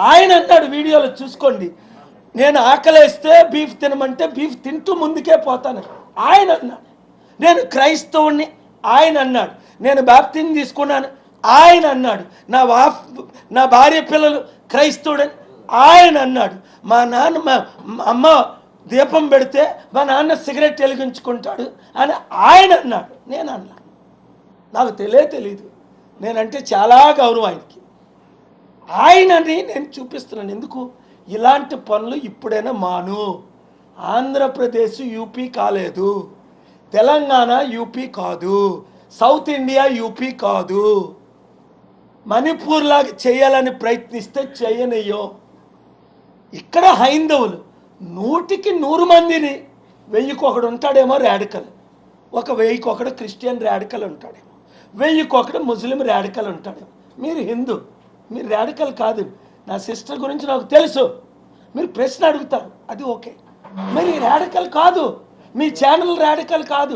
ఆయన అన్నాడు, వీడియోలో చూసుకోండి, నేను ఆకలేస్తే బీఫ్ తినమంటే బీఫ్ తింటూ ముందుకే పోతాను ఆయన అన్నాడు. నేను క్రైస్తవుణ్ణి ఆయన అన్నాడు. నేను బాప్తిజం తీసుకున్నాను ఆయన అన్నాడు. నా భార్య పిల్లలు క్రైస్తవుడని ఆయన అన్నాడు. మా అమ్మ దీపం పెడితే మా నాన్న సిగరెట్ వెలిగించుకుంటాడు అని ఆయన అన్నాడు. నేను అన్నాను. నాకు తెలీదు. నేనంటే చాలా గౌరవం ఆయనకి. ఆయనని నేను చూపిస్తున్నాను. ఎందుకు? ఇలాంటి పనులు ఇప్పుడైనా మాను. ఆంధ్రప్రదేశ్ యూపీ కాలేదు, తెలంగాణ యూపీ కాదు, సౌత్ ఇండియా యూపీ కాదు. మణిపూర్ లాగా చేయాలని ప్రయత్నిస్తే చేయనయ్యో. ఇక్కడ హైందవులు 100కి 100 మందిని, 1000కి ఒకడు ఉంటాడేమో రాడికల్, 1000కి ఒకడు క్రిస్టియన్ రాడికల్ ఉంటాడేమో, 1000కి ఒకడు ముస్లిం రాడికల్ ఉంటాడేమో. మీరు హిందూ, మీరు రాడికల్ కాదు. నా సిస్టర్ గురించి నాకు తెలుసు. మీరు ప్రశ్న అడుగుతారు, అది ఓకే. మరి రాడికల్ కాదు, మీ ఛానల్ రాడికల్ కాదు.